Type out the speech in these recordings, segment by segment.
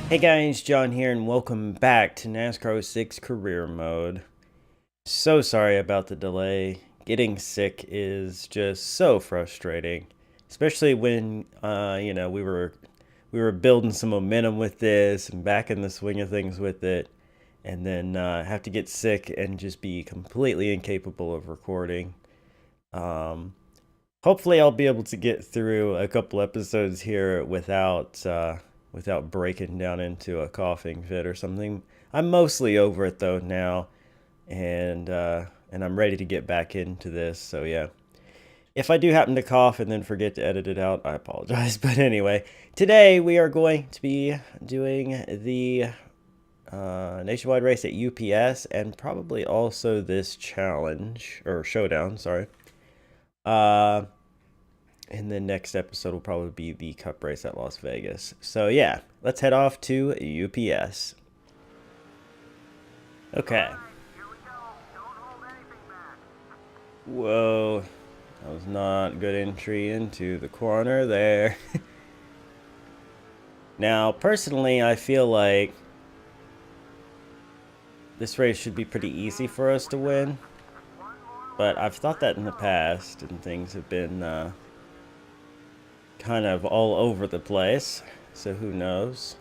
Hey guys, John here, and welcome back to NASCAR 06 Career Mode. So sorry about the delay. Getting sick is just so frustrating, especially when we were building some momentum with this and back in the swing of things with it, and then have to get sick and just be completely incapable of recording. Um, Hopefully, I'll be able to get through a couple episodes here without breaking down into a coughing fit or something. I'm mostly over it though now, and I'm ready to get back into this. So yeah, if I do happen to cough and then forget to edit it out, I apologize. But anyway, today we are going to be doing the nationwide race at UPS and probably also this challenge or showdown. Sorry. Uh, and the next episode will probably be the Cup race at Las Vegas. So yeah, let's head off to UPS. Okay. Whoa, that was not a good entry into the corner there. Now, personally, I feel like this race should be pretty easy for us to win. But I've thought that in the past, and things have been kind of all over the place. So who knows?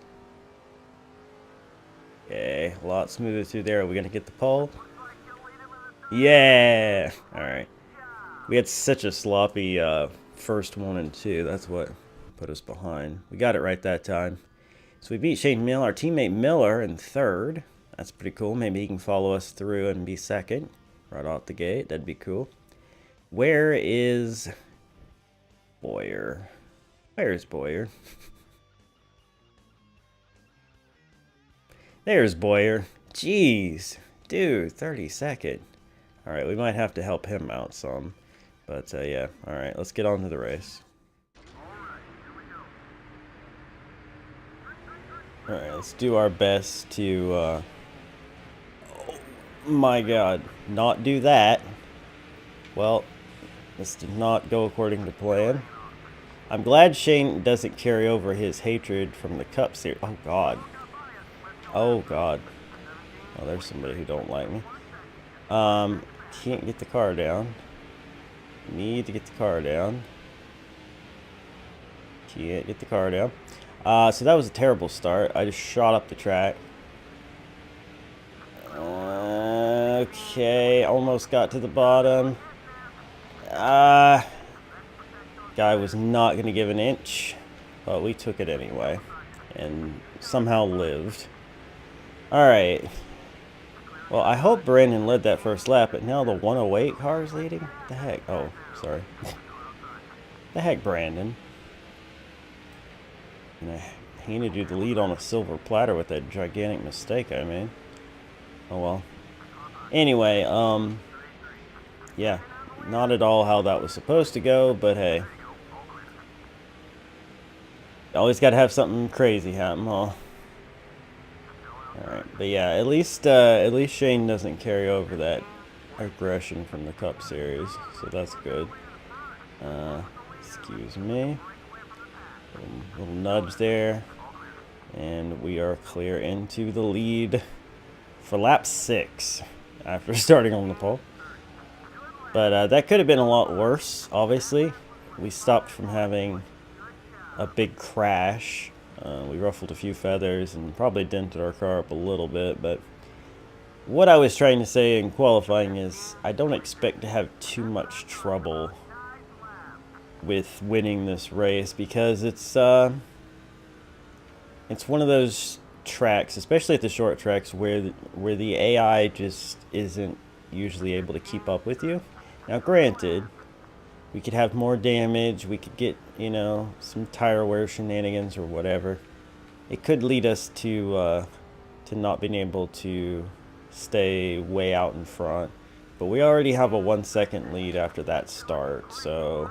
Okay, a lot smoother through there. Are we going to get the pole? Yeah! Alright. We had such a sloppy first 1 and 2. That's what put us behind. We got it right that time. So we beat Shane Miller, our teammate Miller, in third. That's pretty cool. Maybe he can follow us through and be second right out the gate. That'd be cool. Where is Boyer? Where's Boyer? There's Boyer. Jeez. Dude, 32nd. Alright, we might have to help him out some. But, yeah. Alright, let's get on to the race. Alright, let's do our best to, oh my god, not do that. Well, this did not go according to plan. I'm glad Shane doesn't carry over his hatred from the Cup Series. Oh, God. Oh, God. Oh, there's somebody who don't like me. Can't get the car down. Need to get the car down. Can't get the car down. So that was a terrible start. I just shot up the track. Okay, almost got to the bottom. Guy was not going to give an inch, but we took it anyway, and somehow lived. Alright. Well, I hope Brandon led that first lap, but now the 108 car is leading? The heck? Oh, sorry. The heck, Brandon. And I handed you the lead on a silver platter with that gigantic mistake I made. Oh well. Anyway, yeah, not at all how that was supposed to go, but hey. Always gotta have something crazy happen, huh? Alright, but yeah, at least Shane doesn't carry over that aggression from the Cup Series, so that's good. Excuse me. Little nudge there. And we are clear into the lead for lap 6 after starting on the pole. But that could have been a lot worse, obviously. We stopped from having a big crash. We ruffled a few feathers and probably dented our car up a little bit. But what I was trying to say in qualifying is I don't expect to have too much trouble with winning this race because it's one of those tracks, especially at the short tracks, where the AI just isn't usually able to keep up with you. Now, granted, we could have more damage, we could get, you know, some tire wear shenanigans or whatever. It could lead us to not being able to stay way out in front. But we already have a 1 second lead after that start, so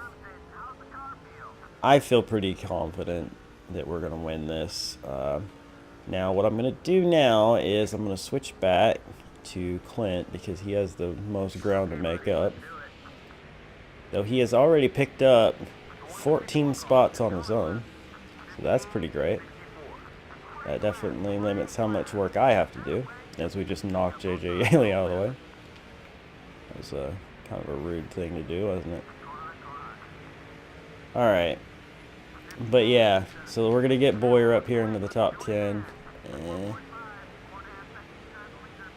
I feel pretty confident that we're going to win this. Now, what I'm going to do now is I'm going to switch back to Clint because he has the most ground to make up. Though he has already picked up 14 spots on his own, so that's pretty great. That definitely limits how much work I have to do, as we just knocked JJ Yaley out of the way. That was kind of a rude thing to do, wasn't it? Alright. But yeah, so we're going to get Boyer up here into the top 10. At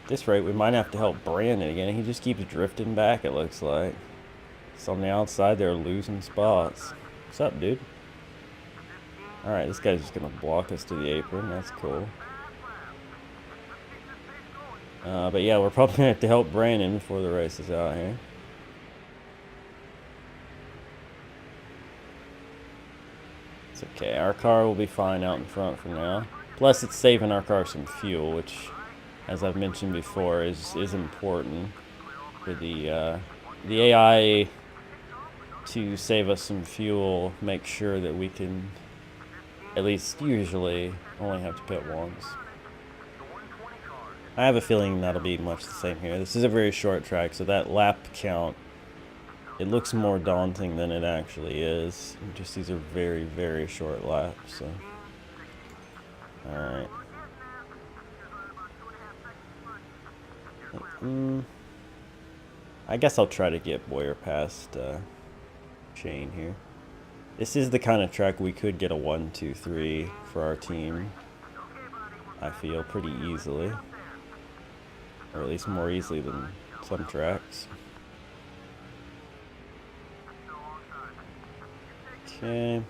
this rate, we might have to help Brandon again. He just keeps drifting back, it looks like. So on the outside, they're losing spots. What's up, dude? Alright, this guy's just going to block us to the apron. That's cool. But yeah, we're probably going to have to help Brandon before the race is out here. It's okay. Our car will be fine out in front for now. Plus, it's saving our car some fuel, which, as I've mentioned before, is important for the AI to save us some fuel. Make sure that we can, at least usually, only have to pit once. I have a feeling that'll be much the same here. This is a very short track, so that lap count, it looks more daunting than it actually is. Just these are very, very short laps, so. Alright. I guess I'll try to get Boyer past Shane here. This is the kind of track we could get a 1, 2, 3 for our team. I feel pretty easily. Or at least more easily than some tracks. Okay.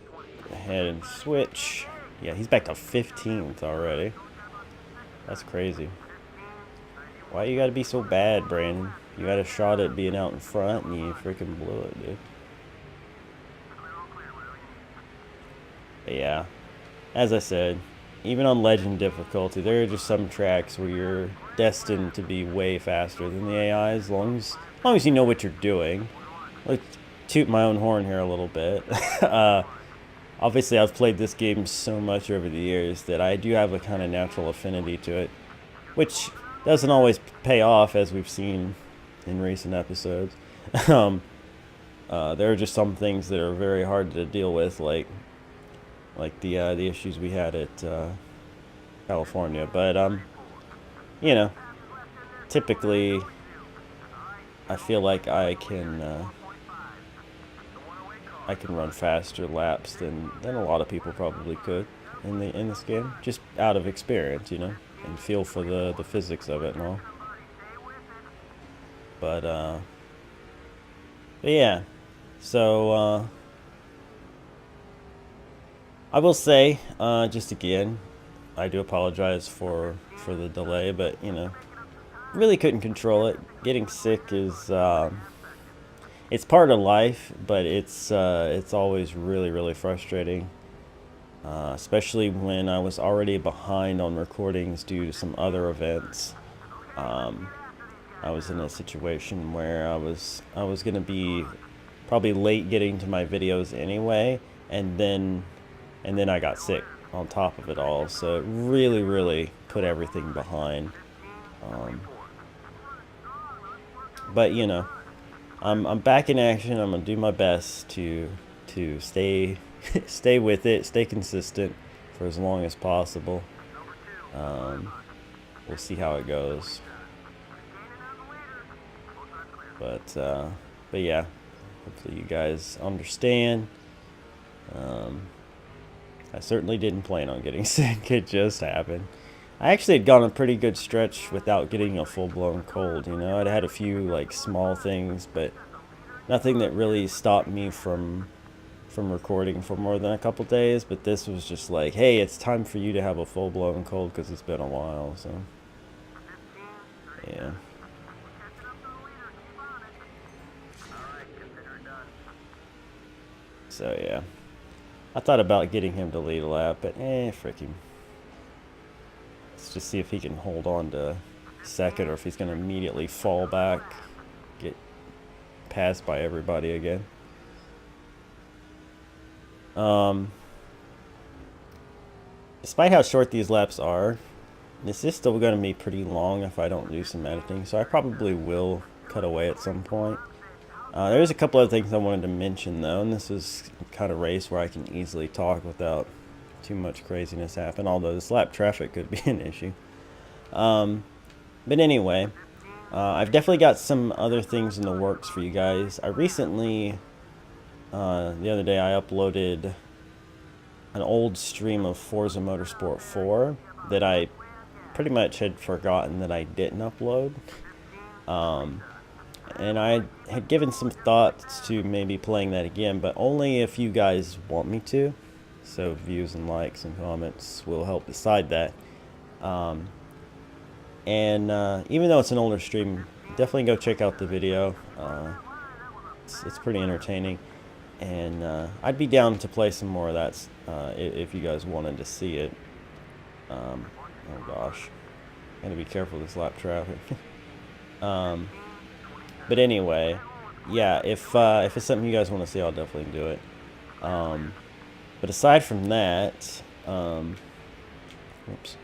Go ahead and switch. Yeah, he's back to 15th already. That's crazy. Why you gotta be so bad, Brandon? You had a shot at being out in front and you freaking blew it, dude. But yeah, as I said, even on legend difficulty, there are just some tracks where you're destined to be way faster than the AI as long as you know what you're doing. Let's toot my own horn here a little bit. Obviously, I've played this game so much over the years that I do have a kind of natural affinity to it, which doesn't always pay off, as we've seen in recent episodes. There are just some things that are very hard to deal with, like the issues we had at California. But you know, typically I feel like I can run faster laps than a lot of people probably could in this game, just out of experience, you know, and feel for the physics of it and all. But yeah, so I will say, just again, I do apologize for the delay, but you know, really couldn't control it. Getting sick is it's part of life, but it's always really, really frustrating, especially when I was already behind on recordings due to some other events. I was in a situation where I was gonna be probably late getting to my videos anyway, and then I got sick on top of it all, so it really, really put everything behind. But you know, I'm back in action. I'm gonna do my best to stay stay with it, stay consistent for as long as possible. We'll see how it goes. But yeah, hopefully you guys understand. I certainly didn't plan on getting sick. It just happened. I actually had gone a pretty good stretch without getting a full-blown cold, you know. I'd had a few, like, small things, but nothing that really stopped me from recording for more than a couple days. But this was just like, hey, it's time for you to have a full-blown cold because it's been a while, so. Yeah. So, yeah. I thought about getting him to lead a lap, but frick him. Let's just see if he can hold on to second or if he's going to immediately fall back, get passed by everybody again. Despite how short these laps are, this is still going to be pretty long if I don't do some editing, so I probably will cut away at some point. There's a couple other things I wanted to mention though, and this is kind of race where I can easily talk without too much craziness happen, although this lap traffic could be an issue. But anyway, I've definitely got some other things in the works for you guys. I recently, the other day, I uploaded an old stream of Forza Motorsport 4 that I pretty much had forgotten that I didn't upload. And I had given some thoughts to maybe playing that again, but only if you guys want me to. So views and likes and comments will help decide that. Even though it's an older stream, definitely go check out the video. It's pretty entertaining, and I'd be down to play some more of that if you guys wanted to see it. Oh gosh, gotta be careful with this lap traffic. But anyway, yeah, if it's something you guys want to see, I'll definitely do it. But aside from that, oops.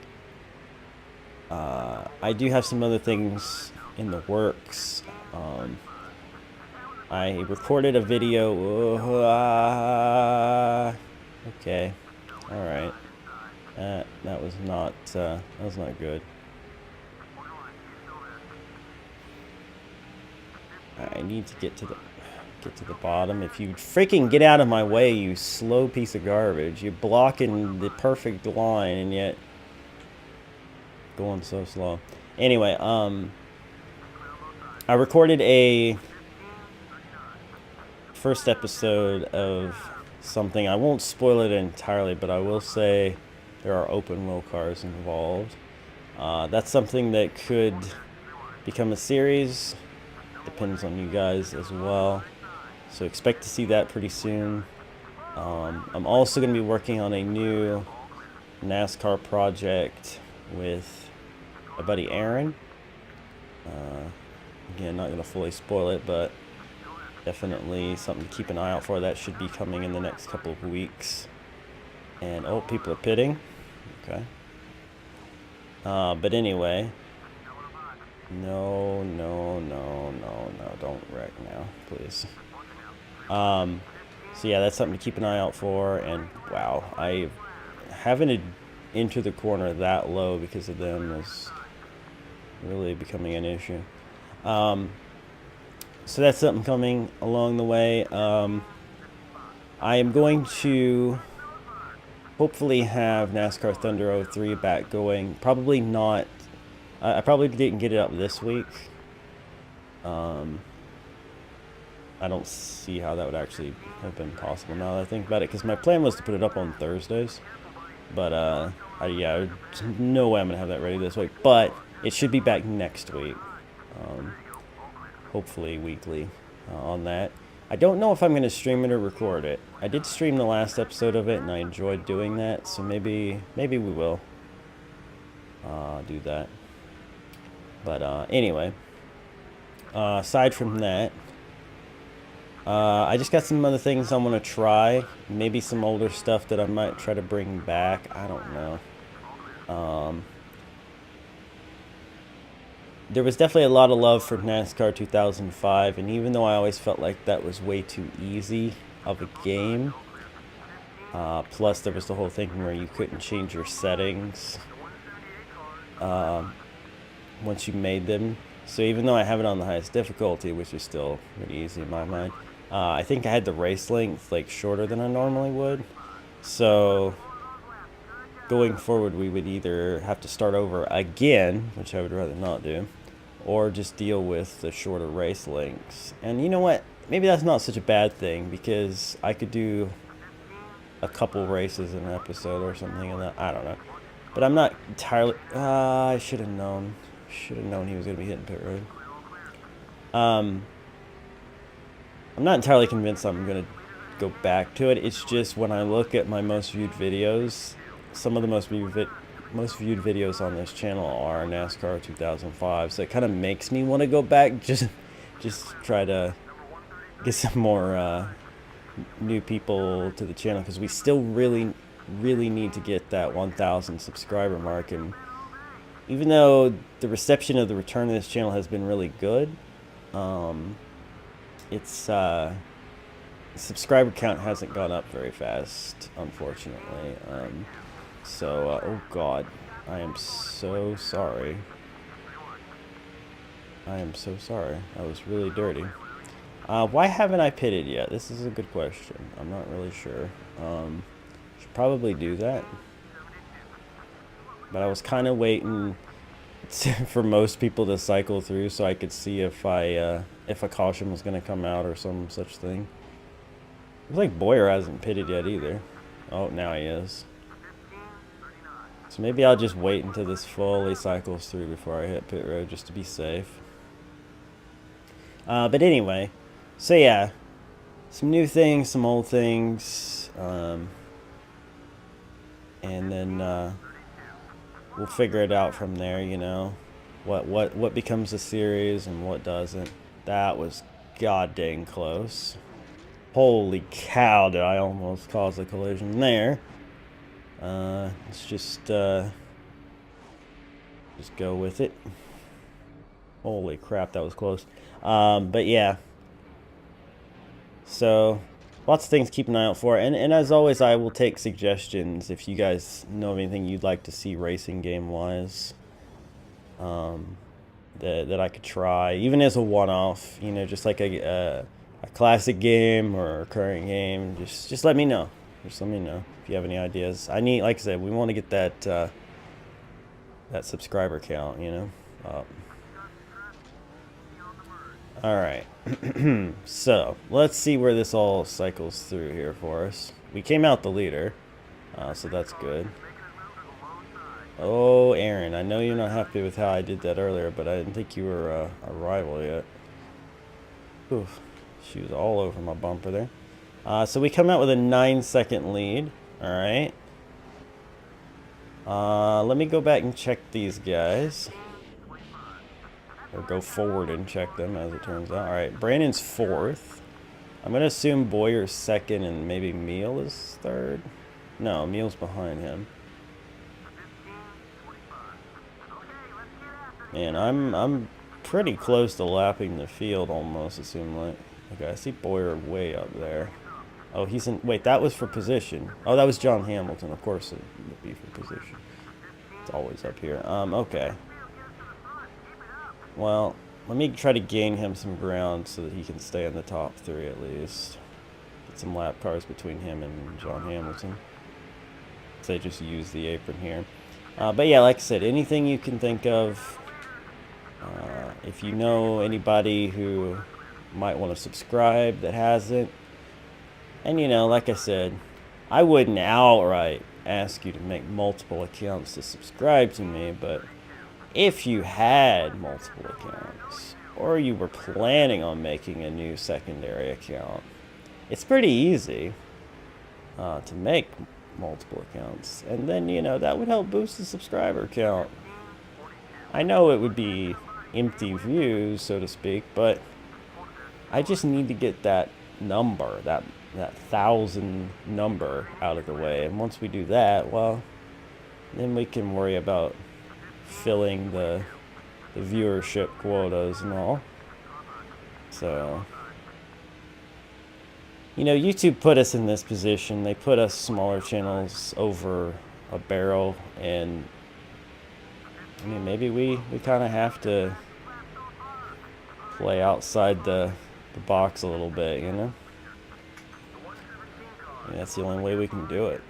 I do have some other things in the works. I recorded a video. Okay, all right. That was not good. I need to get to the bottom. If you freaking get out of my way, you slow piece of garbage! You're blocking the perfect line, and yet going so slow. Anyway, I recorded a first episode of something. I won't spoil it entirely, but I will say there are open wheel cars involved. That's something that could become a series. Depends on you guys as well. So expect to see that pretty soon. I'm also going to be working on a new NASCAR project with my buddy Aaron. Again, not going to fully spoil it, but definitely something to keep an eye out for. That should be coming in the next couple of weeks. And oh, people are pitting. Okay. But anyway, no, don't wreck now, please. So yeah, that's something to keep an eye out for. And wow, I haven't entered the corner that low because of them is really becoming an issue. So that's something coming along the way. I am going to hopefully have NASCAR Thunder 03 back going. Probably not. I probably didn't get it up this week. I don't see how that would actually have been possible now that I think about it, because my plan was to put it up on Thursdays. But yeah, there's no way I'm gonna have that ready this week. But it should be back next week. Hopefully weekly on that. I don't know if I'm gonna stream it or record it. I did stream the last episode of it, and I enjoyed doing that. So maybe we will do that. But anyway, aside from that, I just got some other things I want to try. Maybe some older stuff that I might try to bring back. I don't know. There was definitely a lot of love for NASCAR 2005, and even though I always felt like that was way too easy of a game, plus there was the whole thing where you couldn't change your settings once you made them. So even though I have it on the highest difficulty, which is still pretty easy in my mind, I think I had the race length like shorter than I normally would. So going forward, we would either have to start over again, which I would rather not do, or just deal with the shorter race lengths. And you know what? Maybe that's not such a bad thing, because I could do a couple races in an episode or something, and I don't know. But I'm not entirely. I should have known. Should have known he was going to be hitting pit road. I'm not entirely convinced I'm going to go back to it. It's just when I look at my most viewed videos, some of the most viewed videos on this channel are NASCAR 2005. So it kind of makes me want to go back, just try to get some more new people to the channel, because we still really need to get that 1,000 subscriber mark. And even though the reception of the return of this channel has been really good, it's subscriber count hasn't gone up very fast, unfortunately. Oh god, I am so sorry. I am so sorry. That was really dirty. Why haven't I pitted yet? This is a good question. I'm not really sure. Should probably do that. But I was kind of waiting for most people to cycle through so I could see if a caution was going to come out or some such thing. Looks like Boyer hasn't pitted yet either. Oh, now he is. So maybe I'll just wait until this fully cycles through before I hit pit road just to be safe. But anyway, so yeah, some new things, some old things, and then we'll figure it out from there. You know, what becomes a series and what doesn't. That was god dang close. Holy cow! Did I almost cause a collision there? Let's just go with it. Holy crap, that was close. But yeah. So, lots of things to keep an eye out for. And as always, I will take suggestions if you guys know of anything you'd like to see racing game-wise. That I could try. Even as a one-off, you know, just like a classic game or a current game. Just let me know. Just let me know if you have any ideas. Like I said, we want to get that that subscriber count, you know. All right. So let's see where this all cycles through here for us. We came out the leader, so that's good. Oh, Aaron, I know you're not happy with how I did that earlier, but I didn't think you were a rival yet. Oof, she was all over my bumper there. So we come out with a 9-second lead. All right. Let me go back and check these guys. Or go forward and check them, as it turns out. All right, Brandon's 4th. I'm going to assume Boyer's 2nd and maybe Meal is 3rd. No, Meal's behind him. Man, I'm pretty close to lapping the field almost, it seemed like. Okay, I see Boyer way up there. Oh, he's in... Wait, that was for position. Oh, that was John Hamilton. Of course it would be for position. It's always up here. Okay. Well, let me try to gain him some ground so that he can stay in the top 3 at least. Get some lap cars between him and John Hamilton. So they just use the apron here. But yeah, like I said, anything you can think of. If you know anybody who might want to subscribe that hasn't. And you know, like I said, I wouldn't outright ask you to make multiple accounts to subscribe to me, but if you had multiple accounts, or you were planning on making a new secondary account, it's pretty easy to make multiple accounts. And then, you know, that would help boost the subscriber count. I know it would be empty views, so to speak, but I just need to get that number, that 1,000 number out of the way. And once we do that, well, then we can worry about filling the viewership quotas and all. So, you know, YouTube put us in this position. They put us smaller channels over a barrel, and I mean, maybe we kind of have to play outside the box a little bit, you know? And that's the only way we can do it.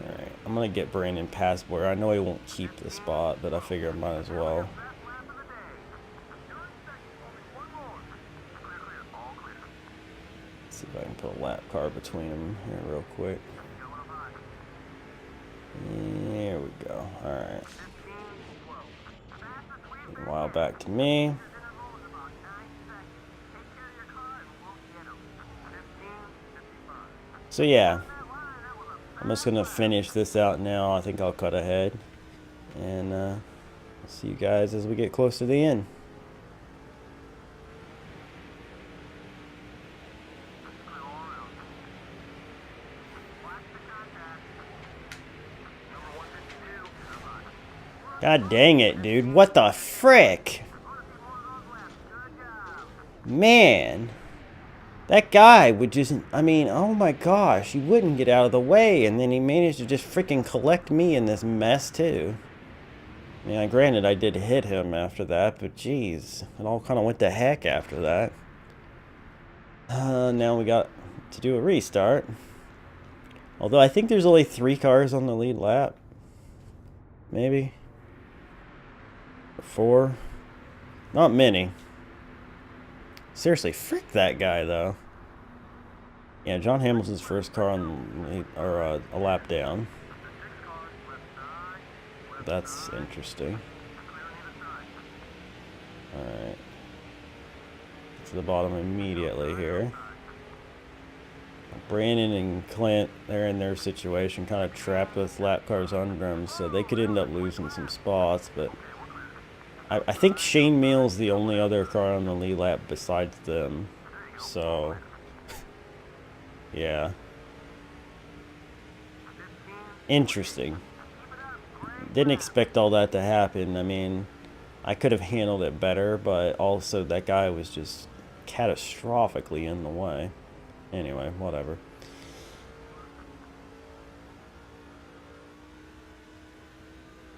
Alright, I'm going to get Brandon past Boyer. I know he won't keep the spot, but I figure I might as well. Let's see if I can put a lap car between them here real quick. There we go. Alright. A while back to me. So yeah, I'm just gonna finish this out now. I think I'll cut ahead, and see you guys as we get close to the end. God dang it, dude. What the frick? Man, that guy would just, I mean, oh my gosh, he wouldn't get out of the way, and then he managed to just freaking collect me in this mess, too. Yeah, granted, I did hit him after that, but geez, it all kind of went to heck after that. Now we got to do a restart. Although I think there's only 3 cars on the lead lap. Maybe. Or 4. Not many. Seriously, frick that guy, though. Yeah, John Hamilton's first car on or a lap down. That's interesting. Alright. To the bottom immediately here. Brandon and Clint, they're in their situation, kind of trapped with lap cars under them, so they could end up losing some spots, but I think Shane Mill's the only other car on the lead lap besides them, so yeah. Interesting. Didn't expect all that to happen. I mean, I could have handled it better, but also that guy was just catastrophically in the way. Anyway, whatever.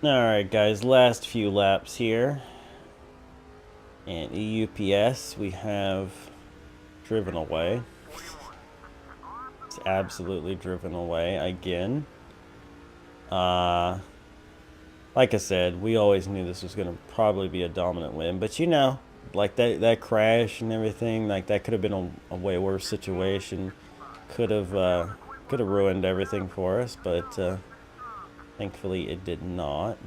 Alright guys, last few laps here. And EUPS, we have driven away. It's absolutely driven away again. Like I said, we always knew this was going to probably be a dominant win. But you know, like that crash and everything, like that could have been a way worse situation. Could have ruined everything for us, but thankfully it did not.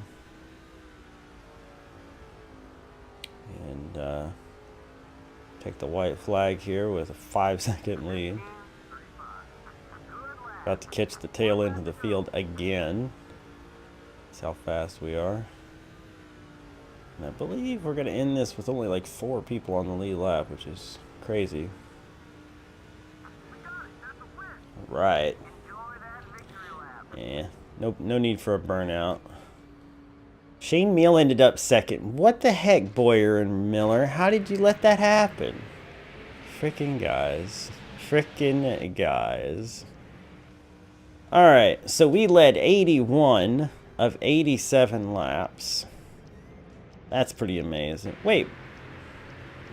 And take the white flag here with a 5-second lead. About to catch the tail end of the field again. That's how fast we are. And I believe we're going to end this with only like 4 people on the lead lap, which is crazy. Right. Yeah. No need for a burnout. Shane Mill ended up second. What the heck, Boyer and Miller? How did you let that happen? Frickin' guys. Frickin' guys. Alright, so we led 81 of 87 laps. That's pretty amazing. Wait.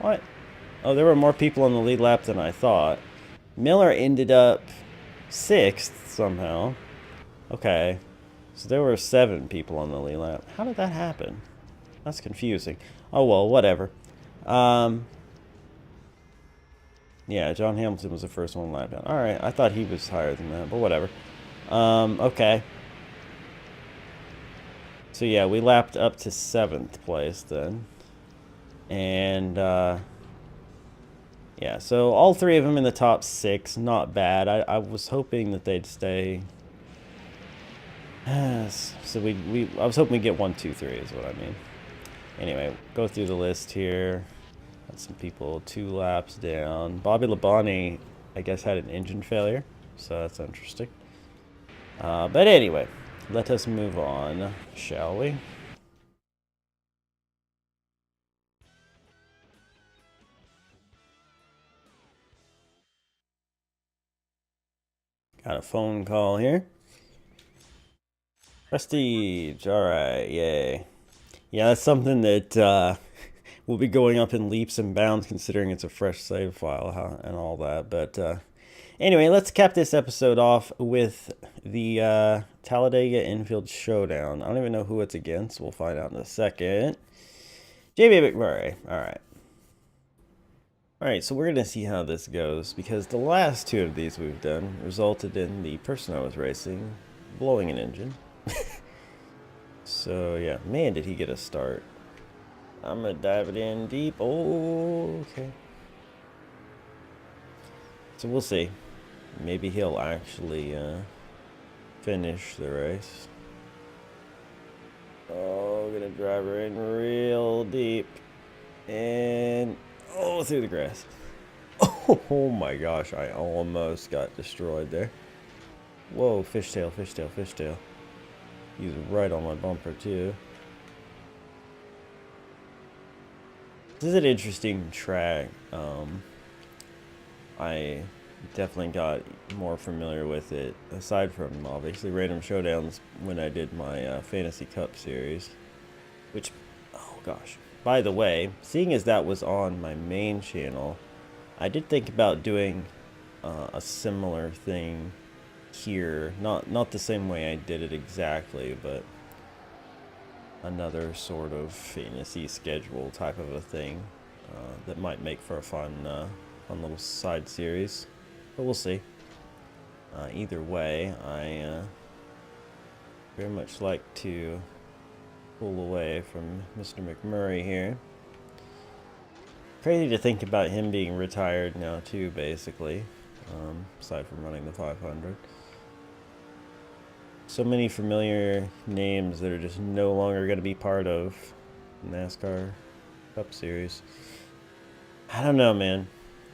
What? Oh, there were more people on the lead lap than I thought. Miller ended up 6th somehow. Okay. So there were 7 people on the lead lap. How did that happen? That's confusing. Oh, well, whatever. Yeah, John Hamilton was the first one lap down. Alright, I thought he was higher than that, but whatever. Okay. So yeah, we lapped up to 7th place then. And, yeah, so all 3 of them in the top 6, not bad. I was hoping that they'd stay. So I was hoping we'd get 1, 2, 3 is what I mean. Anyway, go through the list here. Got some people 2 laps down. Bobby Labonte, I guess, had an engine failure, so that's interesting. But anyway, let us move on, shall we? Got a phone call here. Prestige, alright, yay. Yeah, that's something that will be going up in leaps and bounds considering it's a fresh save file and all that. But anyway, let's cap this episode off with the Talladega Infield Showdown. I don't even know who it's against. We'll find out in a second. JB McMurray, alright. Alright, so we're going to see how this goes, because the last 2 of these we've done resulted in the person I was racing blowing an engine. So, yeah. Man, did he get a start. I'm going to dive it in deep. Oh, okay. So, we'll see. Maybe he'll actually finish the race. Oh, going to drive her in real deep. And, oh, through the grass. Oh my gosh, I almost got destroyed there. Whoa, fishtail, fishtail, fishtail. He's right on my bumper, too. This is an interesting track. I definitely got more familiar with it, aside from obviously Random Showdowns when I did my Fantasy Cup series. Which, oh gosh. By the way, seeing as that was on my main channel, I did think about doing a similar thing here. Not the same way I did it exactly, but another sort of fantasy schedule type of a thing that might make for a fun little side series. But we'll see. Either way, I very much like to pull away from Mr. McMurray here. Crazy to think about him being retired now too, basically, aside from running the 500. So many familiar names that are just no longer going to be part of NASCAR Cup Series. I don't know, man.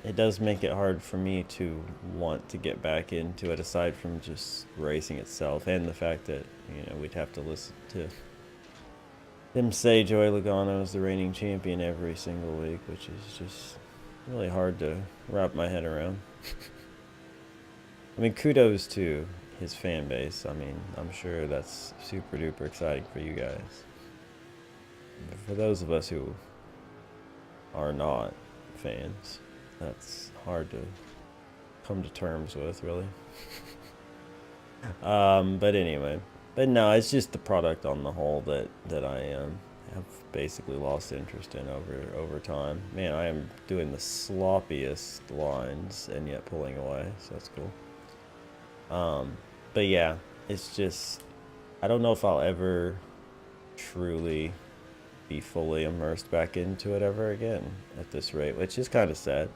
It does make it hard for me to want to get back into it, aside from just racing itself, and the fact that, you know, we'd have to listen to them say Joey Logano is the reigning champion every single week, which is just really hard to wrap my head around. I mean, kudos to his fan base. I mean, I'm sure that's super duper exciting for you guys. But for those of us who are not fans, that's hard to come to terms with, really. But anyway. But no, it's just the product on the whole that I have basically lost interest in over time. Man, I am doing the sloppiest lines and yet pulling away, so that's cool. But yeah, it's just, I don't know if I'll ever truly be fully immersed back into it ever again at this rate, which is kind of sad,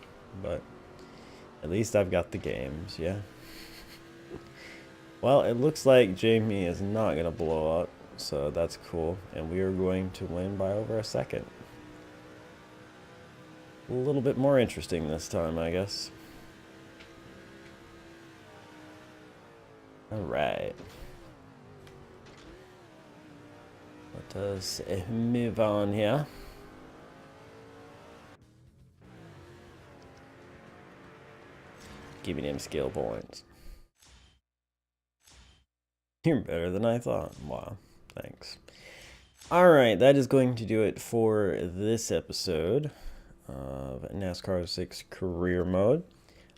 but at least I've got the games, yeah. Well, it looks like Jamie is not going to blow up, so that's cool. And we are going to win by over a second. A little bit more interesting this time, I guess. Alright. Let us move on here. Giving him skill points. You're better than I thought. Wow, thanks. Alright, that is going to do it for this episode of NASCAR 06 Career Mode.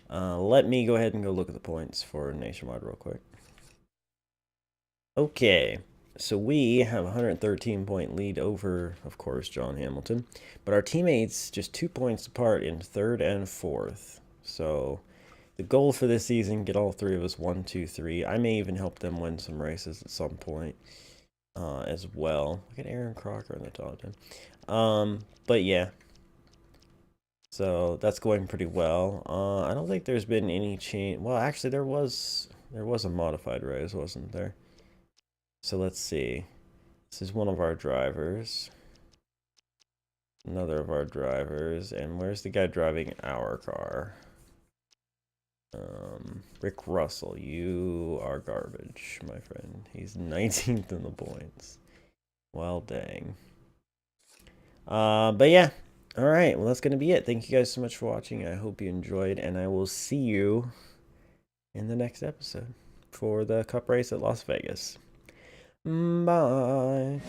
Let me go ahead and go look at the points for Nationwide real quick. Okay, so we have a 113-point lead over, of course, John Hamilton. But our teammates just 2 points apart in 3rd and 4th. So the goal for this season, get all 3 of us 1, 2, 3. I may even help them win some races at some point as well. Look at Aaron Crocker in the top 10. But yeah. So that's going pretty well. I don't think there's been any change. Well, actually, there was a modified race, wasn't there? So let's see. This is one of our drivers. Another of our drivers. And where's the guy driving our car? Rick Russell, you are garbage, my friend. He's 19th in the points. Well, dang. But yeah. Alright, well, that's going to be it. Thank you guys so much for watching. I hope you enjoyed, and I will see you in the next episode for the Cup race at Las Vegas. Bye.